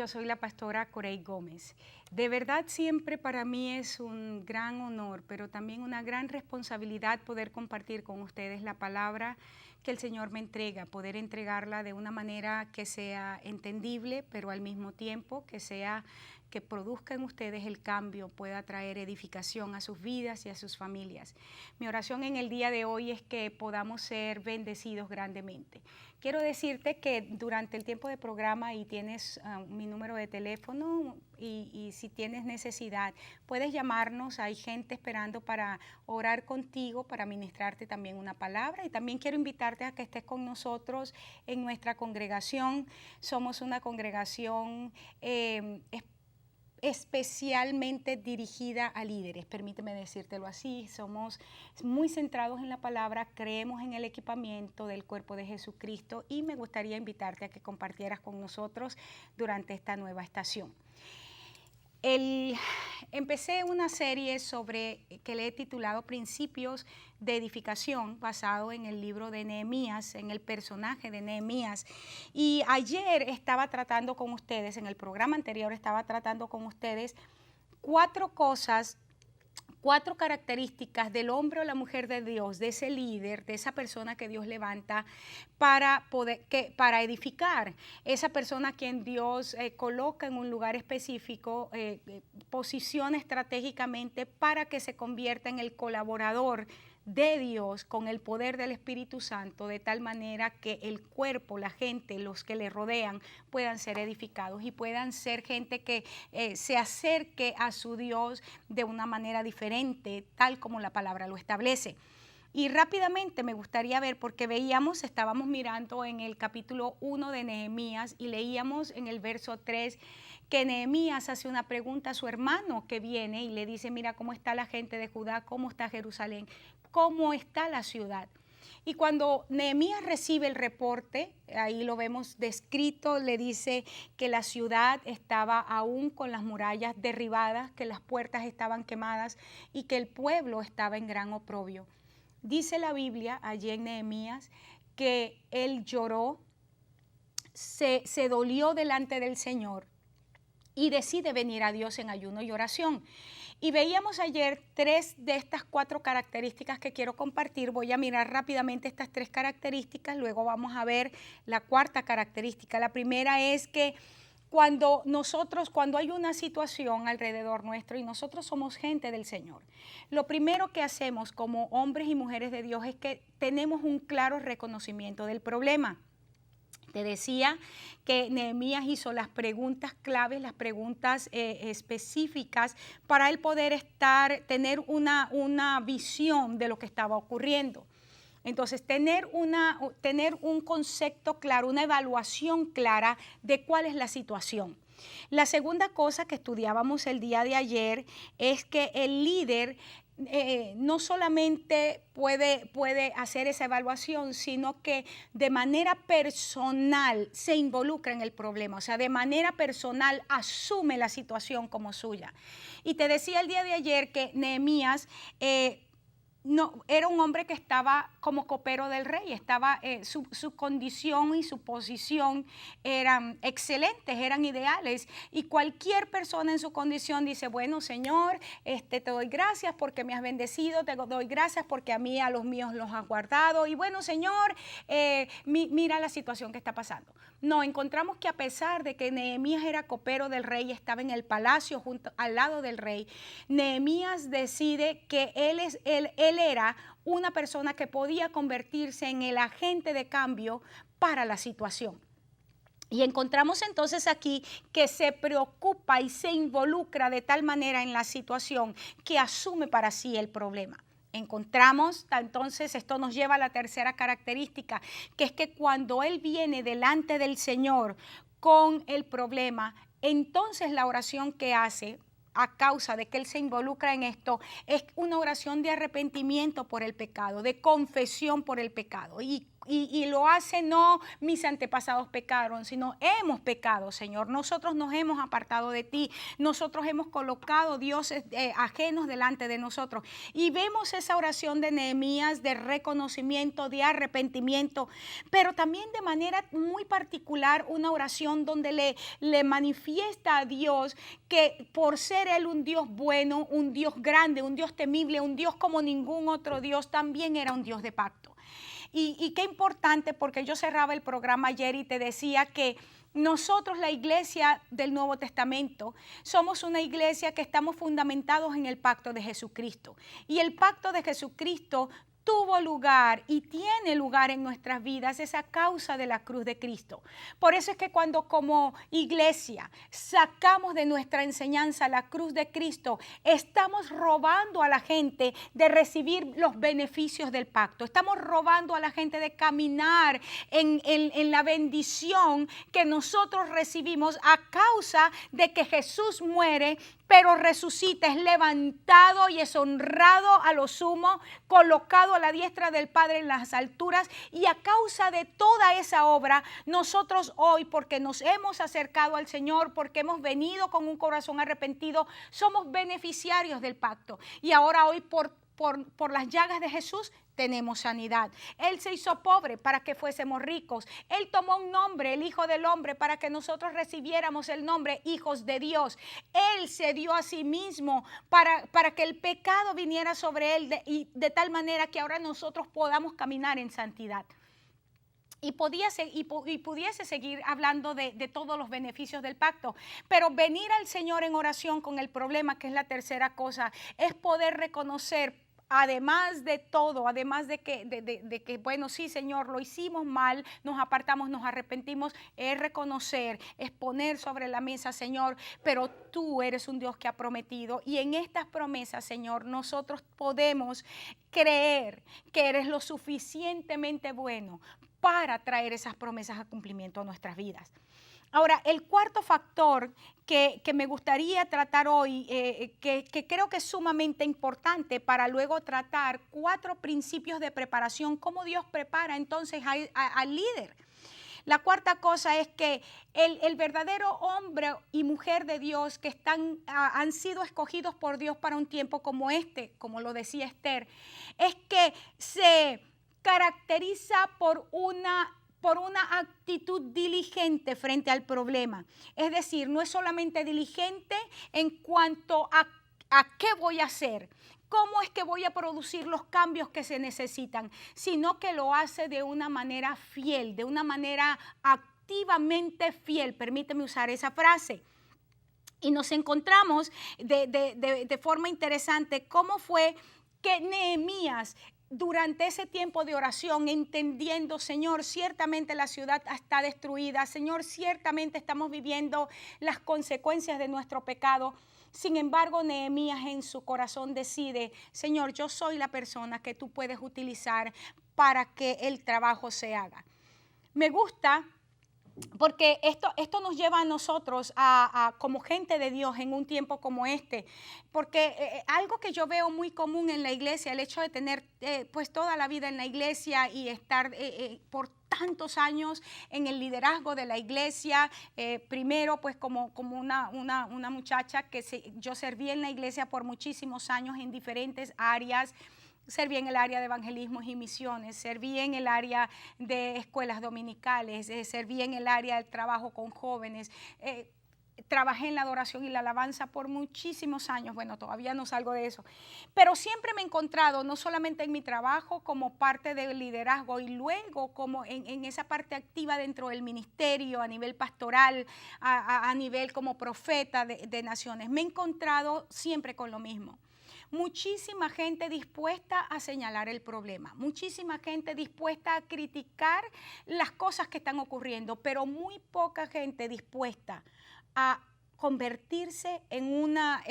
yo soy la pastora Corey Gómez. De verdad siempre para mí es un gran honor, pero también una gran responsabilidad poder compartir con ustedes la palabra que el Señor me entrega, poder entregarla de una manera que sea entendible, pero al mismo tiempo que produzca en ustedes el cambio, pueda traer edificación a sus vidas y a sus familias. Mi oración en el día de hoy es que podamos ser bendecidos grandemente. Quiero decirte que durante el tiempo de programa y tienes mi número de teléfono y si tienes necesidad, puedes llamarnos. Hay gente esperando para orar contigo, para ministrarte también una palabra. Y también quiero invitarte a que estés con nosotros en nuestra congregación. Somos una congregación especialmente dirigida a líderes, permíteme decírtelo así. Somos muy centrados en la palabra, creemos en el equipamiento del cuerpo de Jesucristo y me gustaría invitarte a que compartieras con nosotros durante esta nueva estación. Empecé una serie que le he titulado Principios de Edificación, basado en el libro de Nehemías, en el personaje de Nehemías. Y ayer estaba tratando con ustedes, en el programa anterior estaba tratando con ustedes cuatro características del hombre o la mujer de Dios, de ese líder, de esa persona que Dios levanta para edificar, esa persona a quien Dios coloca en un lugar específico, posiciona estratégicamente para que se convierta en el colaborador de Dios con el poder del Espíritu Santo, de tal manera que el cuerpo, la gente, los que le rodean puedan ser edificados y puedan ser gente que se acerque a su Dios de una manera diferente, tal como la palabra lo establece. Y rápidamente me gustaría ver, porque estábamos mirando en el capítulo 1 de Nehemías y leíamos en el verso 3 que Nehemías hace una pregunta a su hermano que viene y le dice: mira cómo está la gente de Judá, cómo está Jerusalén, cómo está la ciudad. Y cuando Nehemías recibe el reporte, ahí lo vemos descrito, le dice que la ciudad estaba aún con las murallas derribadas, que las puertas estaban quemadas y que el pueblo estaba en gran oprobio. Dice la Biblia allí en Nehemías que él lloró, se dolió delante del Señor y decide venir a Dios en ayuno y oración. Y veíamos ayer 3 de estas 4 características que quiero compartir. Voy a mirar rápidamente estas 3 características, luego vamos a ver la 4ª característica. La primera es que cuando hay una situación alrededor nuestro y nosotros somos gente del Señor, lo primero que hacemos como hombres y mujeres de Dios es que tenemos un claro reconocimiento del problema. Te decía que Nehemías hizo las preguntas claves, las preguntas específicas para él poder tener una visión de lo que estaba ocurriendo. Entonces, tener un concepto claro, una evaluación clara de cuál es la situación. La segunda cosa que estudiábamos el día de ayer es que el líder no solamente puede hacer esa evaluación, sino que de manera personal se involucra en el problema, o sea, de manera personal asume la situación como suya. Y te decía el día de ayer que Nehemías no, era un hombre que estaba como copero del rey, su condición y su posición eran excelentes, eran ideales, y cualquier persona en su condición dice: bueno, Señor, te doy gracias porque me has bendecido, te doy gracias porque a los míos los has guardado, y bueno, Señor, mira la situación que está pasando. No, encontramos que a pesar de que Nehemías era copero del rey, estaba en el palacio al lado del rey, Nehemías decide que él era una persona que podía convertirse en el agente de cambio para la situación. Y encontramos entonces aquí que se preocupa y se involucra de tal manera en la situación que asume para sí el problema. Encontramos, entonces, esto nos lleva a la tercera característica, que es que cuando él viene delante del Señor con el problema, entonces la oración que hace, a causa de que él se involucra en esto, es una oración de arrepentimiento por el pecado, de confesión por el pecado. Y y lo hace no mis antepasados pecaron, sino hemos pecado, Señor. Nosotros nos hemos apartado de ti. Nosotros hemos colocado dioses ajenos delante de nosotros. Y vemos esa oración de Nehemías de reconocimiento, de arrepentimiento, pero también de manera muy particular una oración donde le manifiesta a Dios que por ser Él un Dios bueno, un Dios grande, un Dios temible, un Dios como ningún otro Dios, también era un Dios de pacto. Y qué importante, porque yo cerraba el programa ayer y te decía que nosotros, la iglesia del Nuevo Testamento, somos una iglesia que estamos fundamentados en el pacto de Jesucristo. Y el pacto de Jesucristo tuvo lugar y tiene lugar en nuestras vidas, esa causa de la cruz de Cristo. Por eso es que cuando como iglesia sacamos de nuestra enseñanza la cruz de Cristo, estamos robando a la gente de recibir los beneficios del pacto. Estamos robando a la gente de caminar en la bendición que nosotros recibimos a causa de que Jesús muere, pero resucita, es levantado y es honrado a lo sumo, colocado a la diestra del Padre en las alturas, y a causa de toda esa obra, nosotros hoy, porque nos hemos acercado al Señor, porque hemos venido con un corazón arrepentido, somos beneficiarios del pacto. Y ahora hoy por las llagas de Jesús tenemos sanidad. Él se hizo pobre para que fuésemos ricos. Él tomó un nombre, el Hijo del Hombre, para que nosotros recibiéramos el nombre hijos de Dios. Él se dio a sí mismo para que el pecado viniera sobre Él de tal manera que ahora nosotros podamos caminar en santidad. Y pudiese seguir hablando de todos los beneficios del pacto, pero venir al Señor en oración con el problema, que es la tercera cosa, es poder reconocer, además de todo, además de que, bueno, sí, Señor, lo hicimos mal, nos apartamos, nos arrepentimos, es reconocer, es poner sobre la mesa, Señor, pero tú eres un Dios que ha prometido, y en estas promesas, Señor, nosotros podemos creer que eres lo suficientemente bueno para traer esas promesas a cumplimiento a nuestras vidas. Ahora, el cuarto factor que me gustaría tratar hoy, que creo que es sumamente importante para luego tratar 4 principios de preparación, cómo Dios prepara entonces al líder. La cuarta cosa es que el verdadero hombre y mujer de Dios que han sido escogidos por Dios para un tiempo como este, como lo decía Esther, es que se caracteriza por una actitud diligente frente al problema. Es decir, no es solamente diligente en cuanto a qué voy a hacer, cómo es que voy a producir los cambios que se necesitan, sino que lo hace de una manera fiel, de una manera activamente fiel. Permíteme usar esa frase. Y nos encontramos de forma interesante cómo fue que Nehemías, durante ese tiempo de oración, entendiendo, Señor, ciertamente la ciudad está destruida, Señor, ciertamente estamos viviendo las consecuencias de nuestro pecado. Sin embargo, Nehemías en su corazón decide, Señor, yo soy la persona que tú puedes utilizar para que el trabajo se haga. Me gusta, porque esto nos lleva a nosotros como gente de Dios en un tiempo como este, porque algo que yo veo muy común en la iglesia, el hecho de tener pues toda la vida en la iglesia y estar por tantos años en el liderazgo de la iglesia, primero pues como una muchacha que yo serví en la iglesia por muchísimos años en diferentes áreas. Serví en el área de evangelismos y misiones, serví en el área de escuelas dominicales, serví en el área del trabajo con jóvenes, trabajé en la adoración y la alabanza por muchísimos años. Bueno, todavía no salgo de eso, pero siempre me he encontrado, no solamente en mi trabajo como parte del liderazgo y luego como en esa parte activa dentro del ministerio, a nivel pastoral, a nivel como profeta de naciones, me he encontrado siempre con lo mismo. Muchísima gente dispuesta a señalar el problema, muchísima gente dispuesta a criticar las cosas que están ocurriendo, pero muy poca gente dispuesta a convertirse en una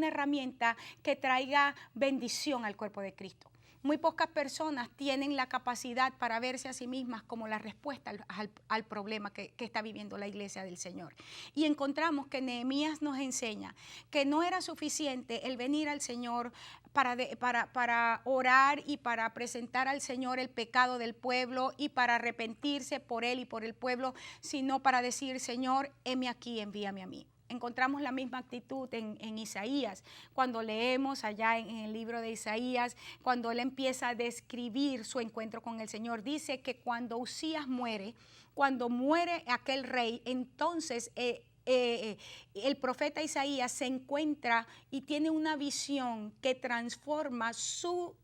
herramienta que traiga bendición al cuerpo de Cristo. Muy pocas personas tienen la capacidad para verse a sí mismas como la respuesta al problema que está viviendo la iglesia del Señor. Y encontramos que Nehemías nos enseña que no era suficiente el venir al Señor para orar y para presentar al Señor el pecado del pueblo y para arrepentirse por él y por el pueblo, sino para decir, Señor, heme aquí, envíame a mí. Encontramos la misma actitud en Isaías, cuando leemos allá en el libro de Isaías, cuando él empieza a describir su encuentro con el Señor. Dice que cuando Usías muere, cuando muere aquel rey, entonces el profeta Isaías se encuentra y tiene una visión que transforma su,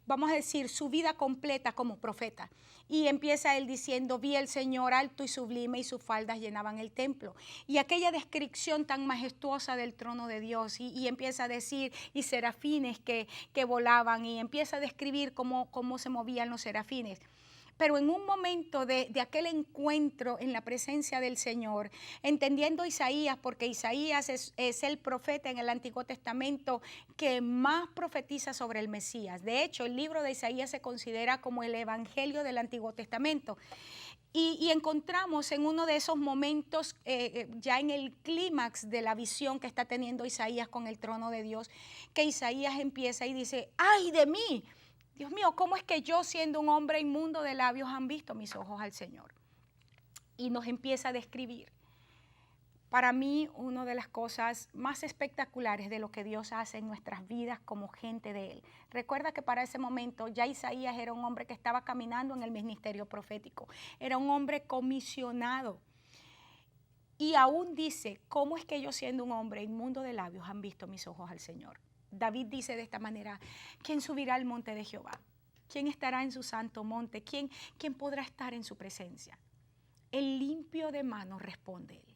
vamos a decir, su vida completa como profeta. Y empieza él diciendo, vi el Señor alto y sublime y sus faldas llenaban el templo. Y aquella descripción tan majestuosa del trono de Dios y empieza a decir, y serafines que volaban, y empieza a describir cómo se movían los serafines. Pero en un momento de aquel encuentro en la presencia del Señor, entendiendo Isaías, porque Isaías es el profeta en el Antiguo Testamento que más profetiza sobre el Mesías. De hecho, el libro de Isaías se considera como el evangelio del Antiguo Testamento. Y encontramos en uno de esos momentos, ya en el clímax de la visión que está teniendo Isaías con el trono de Dios, que Isaías empieza y dice, ¡ay de mí! Dios mío, ¿cómo es que yo, siendo un hombre inmundo de labios, han visto mis ojos al Señor? Y nos empieza a describir. Para mí, una de las cosas más espectaculares de lo que Dios hace en nuestras vidas como gente de Él. Recuerda que para ese momento ya Isaías era un hombre que estaba caminando en el ministerio profético. Era un hombre comisionado. Y aún dice, ¿cómo es que yo, siendo un hombre inmundo de labios, han visto mis ojos al Señor? David dice de esta manera, ¿quién subirá al monte de Jehová? ¿Quién estará en su santo monte? ¿Quién podrá estar en su presencia? El limpio de manos, responde él,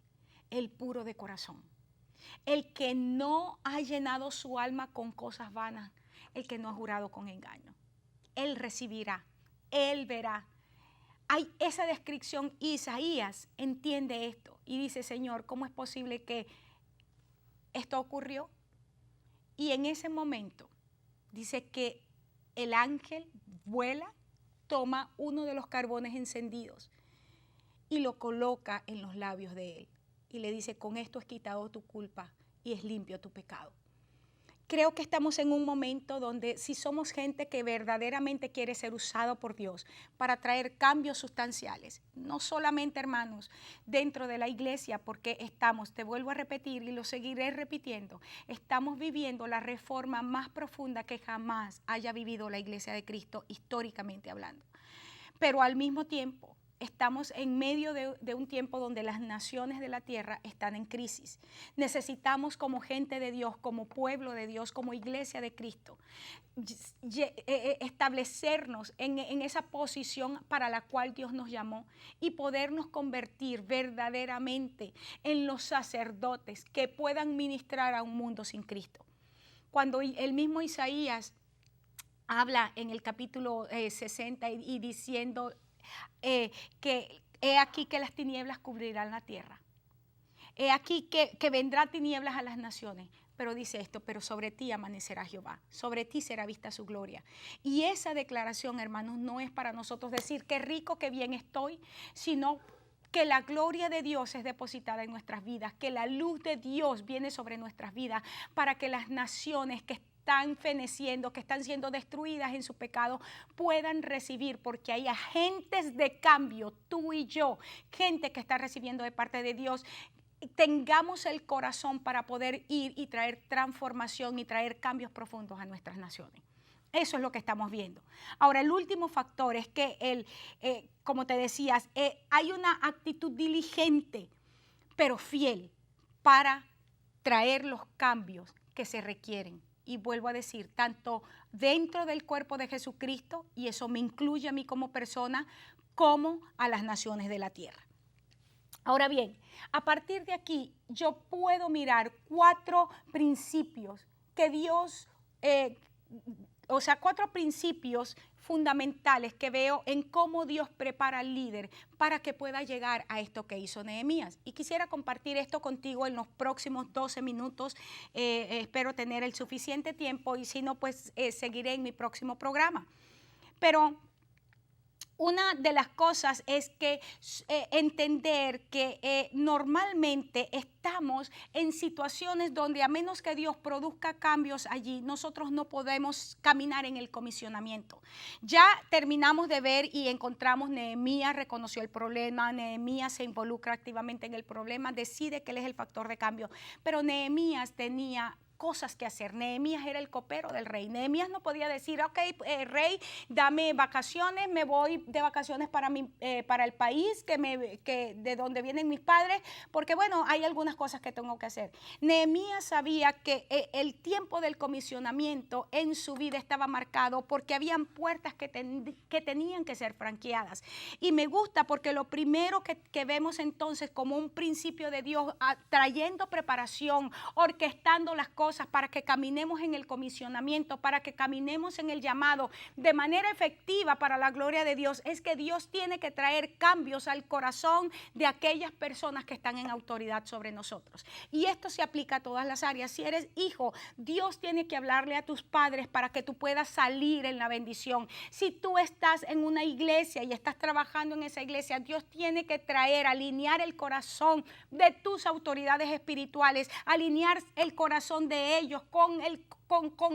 el puro de corazón, el que no ha llenado su alma con cosas vanas, el que no ha jurado con engaño. Él recibirá, él verá. Hay esa descripción. Isaías entiende esto y dice, Señor, ¿cómo es posible que esto ocurrió? Y en ese momento dice que el ángel vuela, toma uno de los carbones encendidos y lo coloca en los labios de él. Y le dice, con esto es quitado tu culpa y es limpio tu pecado. Creo que estamos en un momento donde si somos gente que verdaderamente quiere ser usado por Dios para traer cambios sustanciales, no solamente, hermanos, dentro de la iglesia, porque estamos, te vuelvo a repetir y lo seguiré repitiendo, estamos viviendo la reforma más profunda que jamás haya vivido la iglesia de Cristo, históricamente hablando. Pero al mismo tiempo, estamos en medio de un tiempo donde las naciones de la tierra están en crisis. Necesitamos como gente de Dios, como pueblo de Dios, como iglesia de Cristo, establecernos en esa posición para la cual Dios nos llamó y podernos convertir verdaderamente en los sacerdotes que puedan ministrar a un mundo sin Cristo. Cuando el mismo Isaías habla en el capítulo 60 y diciendo que he aquí que las tinieblas cubrirán la tierra. He aquí que vendrá tinieblas a las naciones. Pero dice esto, pero sobre ti amanecerá Jehová, sobre ti será vista su gloria. Y esa declaración, hermanos, no es para nosotros decir qué rico, qué bien estoy, sino que la gloria de Dios es depositada en nuestras vidas, que la luz de Dios viene sobre nuestras vidas para que las naciones que están feneciendo, que están siendo destruidas en su pecado, puedan recibir, porque hay agentes de cambio, tú y yo, gente que está recibiendo de parte de Dios. Tengamos el corazón para poder ir y traer transformación y traer cambios profundos a nuestras naciones. Eso es lo que estamos viendo. Ahora, el último factor es que, como te decías, hay una actitud diligente, pero fiel, para traer los cambios que se requieren. Y vuelvo a decir, tanto dentro del cuerpo de Jesucristo, y eso me incluye a mí como persona, como a las naciones de la tierra. Ahora bien, a partir de aquí yo puedo mirar 4 principios que Dios, 4 principios fundamentales que veo en cómo Dios prepara al líder para que pueda llegar a esto que hizo Nehemías. Y quisiera compartir esto contigo en los próximos 12 minutos. Espero tener el suficiente tiempo y si no, pues seguiré en mi próximo programa. Pero una de las cosas es que entender que normalmente estamos en situaciones donde a menos que Dios produzca cambios allí, nosotros no podemos caminar en el comisionamiento. Ya terminamos de ver y encontramos Nehemías reconoció el problema, Nehemías se involucra activamente en el problema, decide que él es el factor de cambio, pero Nehemías tenía cosas que hacer. Nehemías era el copero del rey. Nehemías no podía decir, ok, rey, dame vacaciones, me voy de vacaciones para el país de donde vienen mis padres, porque bueno, hay algunas cosas que tengo que hacer. Nehemías sabía que el tiempo del comisionamiento en su vida estaba marcado porque habían puertas que tenían que ser franqueadas. Y me gusta porque lo primero que vemos entonces como un principio de Dios, trayendo preparación, orquestando las cosas, para que caminemos en el comisionamiento, para que caminemos en el llamado de manera efectiva para la gloria de Dios, es que Dios tiene que traer cambios al corazón de aquellas personas que están en autoridad sobre nosotros. Y esto se aplica a todas las áreas. Si eres hijo, Dios tiene que hablarle a tus padres para que tú puedas salir en la bendición. Si tú estás en una iglesia y estás trabajando en esa iglesia, Dios tiene que alinear el corazón de tus autoridades espirituales, alinear el corazón de ellos con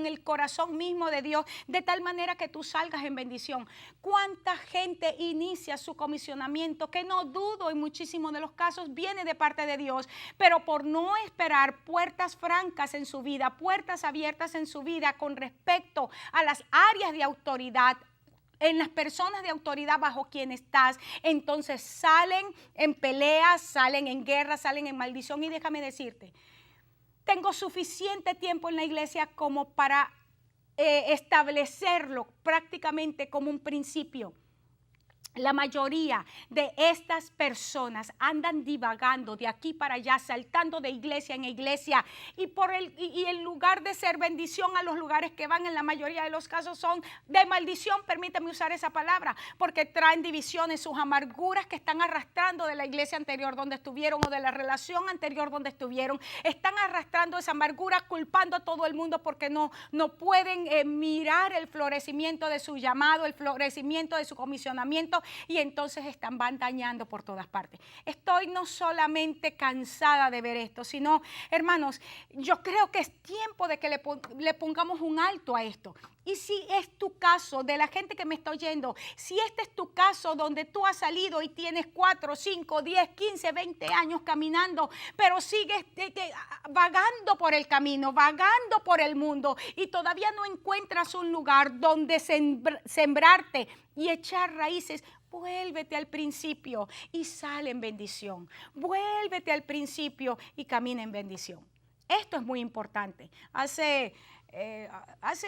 el corazón mismo de Dios, de tal manera que tú salgas en bendición. ¿Cuánta gente inicia su comisionamiento que no dudo en muchísimos de los casos viene de parte de Dios, pero por no esperar puertas francas en su vida, puertas abiertas en su vida con respecto a las áreas de autoridad, en las personas de autoridad bajo quien estás, entonces salen en peleas, salen en guerra, salen en maldición. Y déjame decirte, tengo suficiente tiempo en la iglesia como para establecerlo prácticamente como un principio. La mayoría de estas personas andan divagando de aquí para allá, saltando de iglesia en iglesia, y en lugar de ser bendición a los lugares que van, en la mayoría de los casos son de maldición, permíteme usar esa palabra, porque traen divisiones, sus amarguras que están arrastrando de la iglesia anterior donde estuvieron o de la relación anterior donde estuvieron, están arrastrando esa amargura, culpando a todo el mundo porque no pueden mirar el florecimiento de su llamado, el florecimiento de su comisionamiento, y entonces van dañando por todas partes. Estoy no solamente cansada de ver esto, sino, hermanos, yo creo que es tiempo de que le pongamos un alto a esto. Y si es tu caso, de la gente que me está oyendo, si este es tu caso donde tú has salido y tienes 4, 5, 10, 15, 20 años caminando, pero sigues vagando por el camino, vagando por el mundo y todavía no encuentras un lugar donde sembrarte y echar raíces, vuélvete al principio y sale en bendición. Vuélvete al principio y camina en bendición. Esto es muy importante. Hace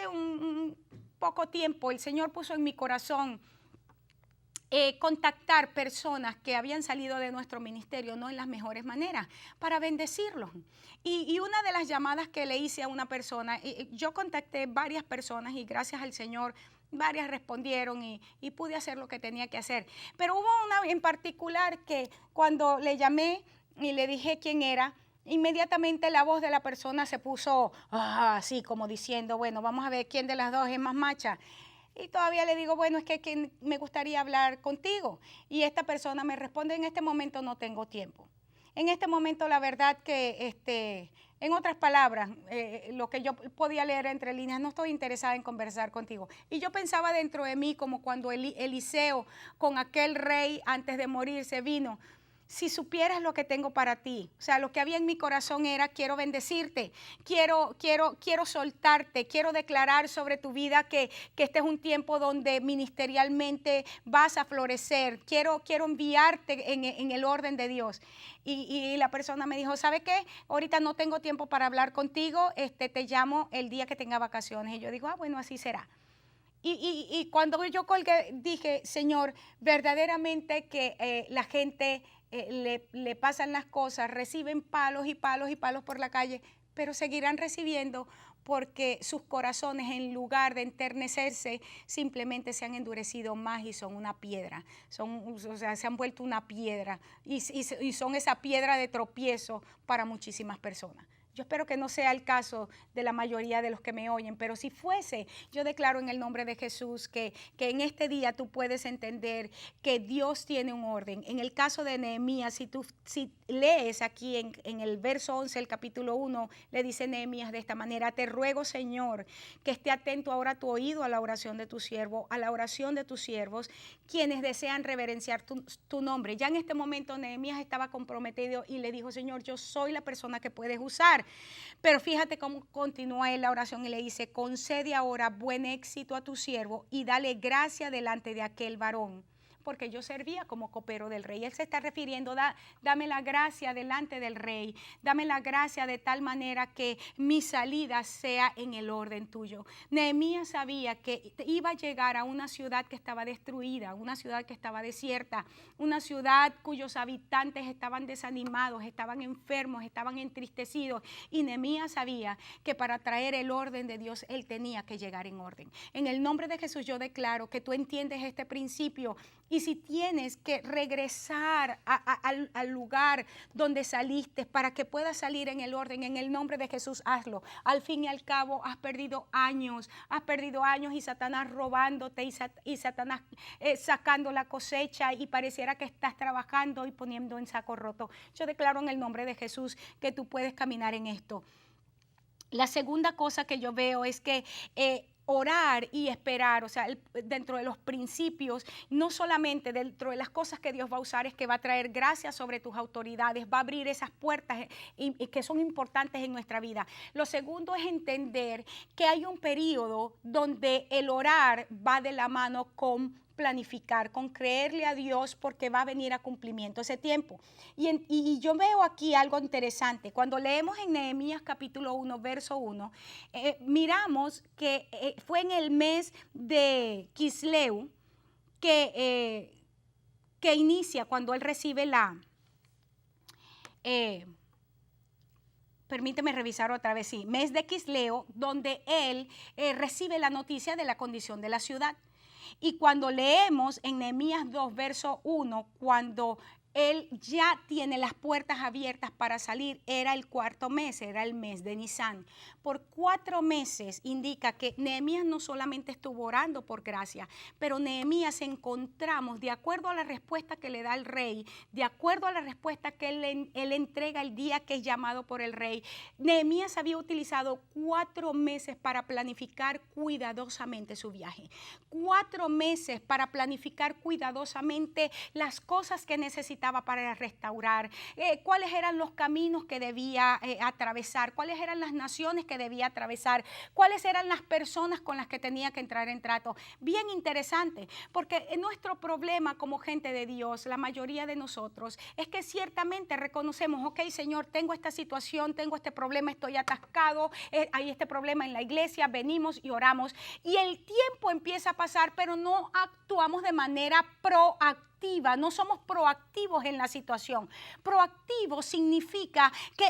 un poco tiempo el Señor puso en mi corazón contactar personas que habían salido de nuestro ministerio no en las mejores maneras para bendecirlos. Y una de las llamadas que le hice a una persona, yo contacté varias personas y gracias al Señor varias respondieron y pude hacer lo que tenía que hacer. Pero hubo una en particular que cuando le llamé y le dije quién era, inmediatamente la voz de la persona se puso así como diciendo, bueno, vamos a ver quién de las dos es más macha. Y todavía le digo, bueno, es que me gustaría hablar contigo. Y esta persona me responde, en este momento no tengo tiempo. En este momento la verdad que, en otras palabras, lo que yo podía leer entre líneas, no estoy interesada en conversar contigo. Y yo pensaba dentro de mí como cuando Eliseo con aquel rey antes de morirse vino. Si supieras lo que tengo para ti, o sea, lo que había en mi corazón era quiero bendecirte, quiero soltarte, quiero declarar sobre tu vida que este es un tiempo donde ministerialmente vas a florecer, quiero enviarte en el orden de Dios. Y la persona me dijo, ¿sabe qué? Ahorita no tengo tiempo para hablar contigo, te llamo el día que tenga vacaciones. Y yo digo, bueno, así será. Y cuando yo colgué, dije, Señor, verdaderamente que la gente le pasan las cosas, reciben palos y palos y palos por la calle, pero seguirán recibiendo porque sus corazones, en lugar de enternecerse, simplemente se han endurecido más y son una piedra. O sea, se han vuelto una piedra y son esa piedra de tropiezo para muchísimas personas. Yo espero que no sea el caso de la mayoría de los que me oyen, pero si fuese, yo declaro en el nombre de Jesús que en este día tú puedes entender que Dios tiene un orden. En el caso de Nehemías, si lees aquí en el verso 11, el capítulo 1, le dice Nehemías de esta manera: te ruego, Señor, que esté atento ahora tu oído a la oración de tu siervo, a la oración de tus siervos, quienes desean reverenciar tu nombre. Ya en este momento Nehemías estaba comprometido y le dijo: Señor, yo soy la persona que puedes usar. Pero fíjate cómo continúa él la oración y le dice: concede ahora buen éxito a tu siervo y dale gracia delante de aquel varón, porque yo servía como copero del rey. Él se está refiriendo: dame la gracia delante del rey, dame la gracia de tal manera que mi salida sea en el orden tuyo. Nehemías sabía que iba a llegar a una ciudad que estaba destruida, una ciudad que estaba desierta, una ciudad cuyos habitantes estaban desanimados, estaban enfermos, estaban entristecidos, y Nehemías sabía que para traer el orden de Dios, él tenía que llegar en orden. En el nombre de Jesús yo declaro que tú entiendes este principio. Y si tienes que regresar al lugar donde saliste para que puedas salir en el orden, en el nombre de Jesús, hazlo. Al fin y al cabo has perdido años y Satanás robándote y Satanás sacando la cosecha, y pareciera que estás trabajando y poniendo en saco roto. Yo declaro en el nombre de Jesús que tú puedes caminar en esto. La segunda cosa que yo veo es que orar y esperar, o sea, dentro de los principios, no solamente dentro de las cosas que Dios va a usar, es que va a traer gracia sobre tus autoridades, va a abrir esas puertas y que son importantes en nuestra vida. Lo segundo es entender que hay un periodo donde el orar va de la mano con planificar, con creerle a Dios, porque va a venir a cumplimiento ese tiempo. Y yo veo aquí algo interesante. Cuando leemos en Nehemías capítulo 1, verso 1, miramos que fue en el mes de Quisleu que inicia cuando él recibe permíteme revisar otra vez, sí, mes de Quisleu, donde él recibe la noticia de la condición de la ciudad. Y cuando leemos en Nehemías 2, verso 1, cuando él ya tiene las puertas abiertas para salir, era el cuarto mes, era el mes de Nisán. Por 4 meses indica que Nehemías no solamente estuvo orando por gracia, pero Nehemías encontramos, de acuerdo a la respuesta que le da el rey, de acuerdo a la respuesta que él entrega el día que es llamado por el rey, Nehemías había utilizado 4 meses para planificar cuidadosamente su viaje. 4 meses para planificar cuidadosamente las cosas que necesitaba para restaurar, cuáles eran los caminos que debía atravesar, cuáles eran las naciones que debía atravesar, cuáles eran las personas con las que tenía que entrar en trato. Bien interesante, porque nuestro problema como gente de Dios, la mayoría de nosotros, es que ciertamente reconocemos: ok, Señor, tengo esta situación, tengo este problema, estoy atascado, hay este problema en la iglesia, venimos y oramos, y el tiempo empieza a pasar, pero no actuamos de manera proactiva. No somos proactivos en la situación. Proactivo significa que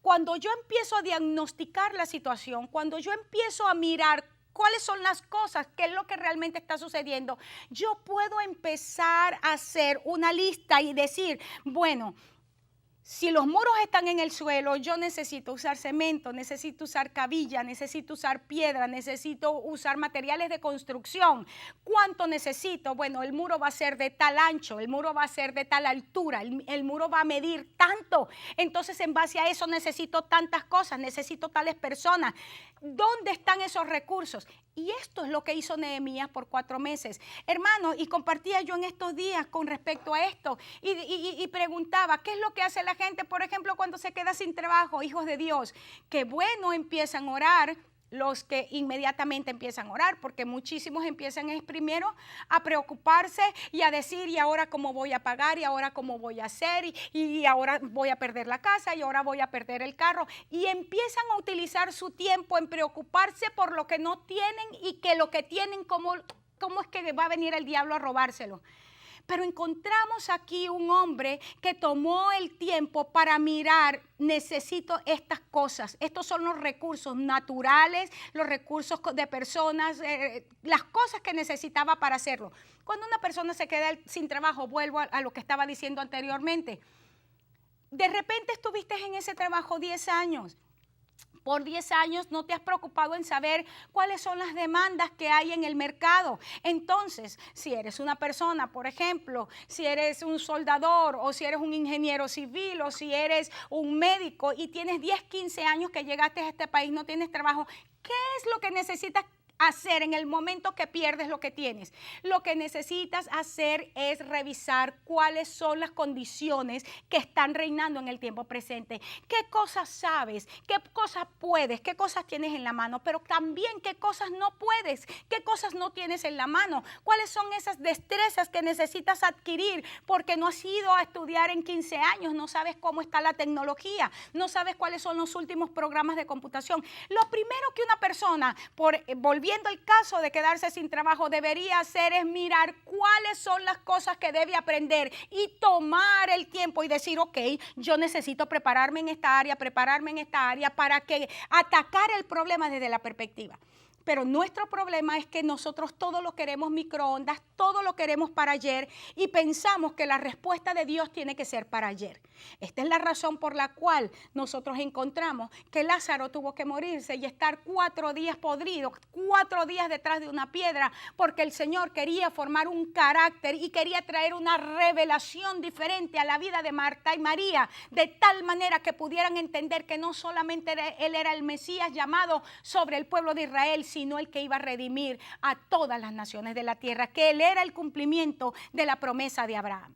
cuando yo empiezo a diagnosticar la situación, cuando yo empiezo a mirar cuáles son las cosas, qué es lo que realmente está sucediendo, yo puedo empezar a hacer una lista y decir: bueno, si los muros están en el suelo, yo necesito usar cemento, necesito usar cabilla, necesito usar piedra, necesito usar materiales de construcción. ¿Cuánto necesito? Bueno, el muro va a ser de tal ancho, el muro va a ser de tal altura, el muro va a medir tanto. Entonces, en base a eso necesito tantas cosas, necesito tales personas. ¿Dónde están esos recursos? Y esto es lo que hizo Nehemías por 4 meses. Hermano, y compartía yo en estos días con respecto a esto y preguntaba: ¿qué es lo que hace la gente, por ejemplo, cuando se queda sin trabajo? Hijos de Dios, que bueno, empiezan a orar. Los que inmediatamente empiezan a orar, porque muchísimos empiezan primero a preocuparse y a decir: y ahora cómo voy a pagar, y ahora cómo voy a hacer, y ahora voy a perder la casa, y ahora voy a perder el carro, y empiezan a utilizar su tiempo en preocuparse por lo que no tienen, y que lo que tienen, cómo es que va a venir el diablo a robárselo. Pero encontramos aquí un hombre que tomó el tiempo para mirar: necesito estas cosas, estos son los recursos naturales, los recursos de personas, las cosas que necesitaba para hacerlo. Cuando una persona se queda sin trabajo, vuelvo a lo que estaba diciendo anteriormente, de repente estuviste en ese trabajo 10 años, Por 10 años no te has preocupado en saber cuáles son las demandas que hay en el mercado. Entonces, si eres una persona, por ejemplo, si eres un soldador o si eres un ingeniero civil o si eres un médico y tienes 10, 15 años que llegaste a este país, no tienes trabajo, ¿qué es lo que necesitas hacer en el momento que pierdes lo que tienes? Lo que necesitas hacer es revisar cuáles son las condiciones que están reinando en el tiempo presente. ¿Qué cosas sabes? ¿Qué cosas puedes? ¿Qué cosas tienes en la mano? Pero también qué cosas no puedes, qué cosas no tienes en la mano. ¿Cuáles son esas destrezas que necesitas adquirir? Porque no has ido a estudiar en 15 años, no sabes cómo está la tecnología, no sabes cuáles son los últimos programas de computación. Lo primero que una persona, volviendo el caso de quedarse sin trabajo, debería hacer es mirar cuáles son las cosas que debe aprender y tomar el tiempo y decir, ok, yo necesito prepararme en esta área para que atacar el problema desde la perspectiva. Pero nuestro problema es que nosotros todo lo queremos microondas, todo lo queremos para ayer y pensamos que la respuesta de Dios tiene que ser para ayer. Esta es la razón por la cual nosotros encontramos que Lázaro tuvo que morirse y estar 4 días podrido, 4 días detrás de una piedra, porque el Señor quería formar un carácter y quería traer una revelación diferente a la vida de Marta y María, de tal manera que pudieran entender que no solamente Él era el Mesías llamado sobre el pueblo de Israel, sino el que iba a redimir a todas las naciones de la tierra, que Él era el cumplimiento de la promesa de Abraham.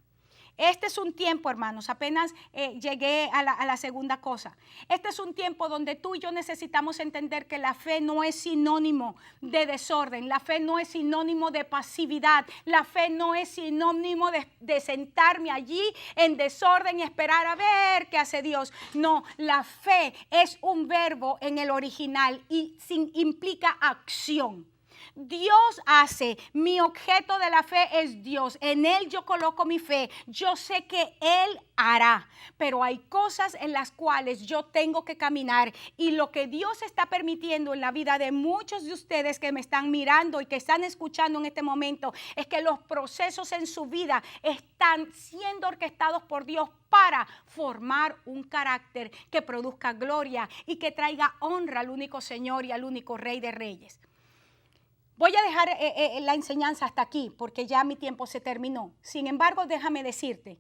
Este es un tiempo, hermanos, apenas llegué a la segunda cosa. Este es un tiempo donde tú y yo necesitamos entender que la fe no es sinónimo de desorden, la fe no es sinónimo de pasividad, la fe no es sinónimo de sentarme allí en desorden y esperar a ver qué hace Dios. No, la fe es un verbo en el original y implica acción. Dios hace, mi objeto de la fe es Dios, en Él yo coloco mi fe, yo sé que Él hará, pero hay cosas en las cuales yo tengo que caminar y lo que Dios está permitiendo en la vida de muchos de ustedes que me están mirando y que están escuchando en este momento es que los procesos en su vida están siendo orquestados por Dios para formar un carácter que produzca gloria y que traiga honra al único Señor y al único Rey de Reyes. Voy a dejar la enseñanza hasta aquí porque ya mi tiempo se terminó. Sin embargo, déjame decirte,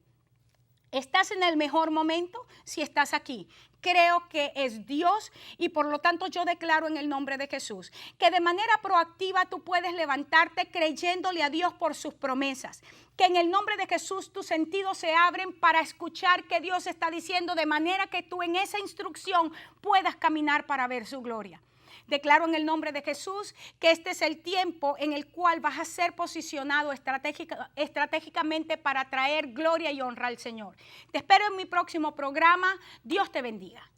estás en el mejor momento si estás aquí. Creo que es Dios y por lo tanto yo declaro en el nombre de Jesús que de manera proactiva tú puedes levantarte creyéndole a Dios por sus promesas. Que en el nombre de Jesús tus sentidos se abren para escuchar que Dios está diciendo de manera que tú en esa instrucción puedas caminar para ver su gloria. Declaro en el nombre de Jesús que este es el tiempo en el cual vas a ser posicionado estratégicamente para traer gloria y honra al Señor. Te espero en mi próximo programa. Dios te bendiga.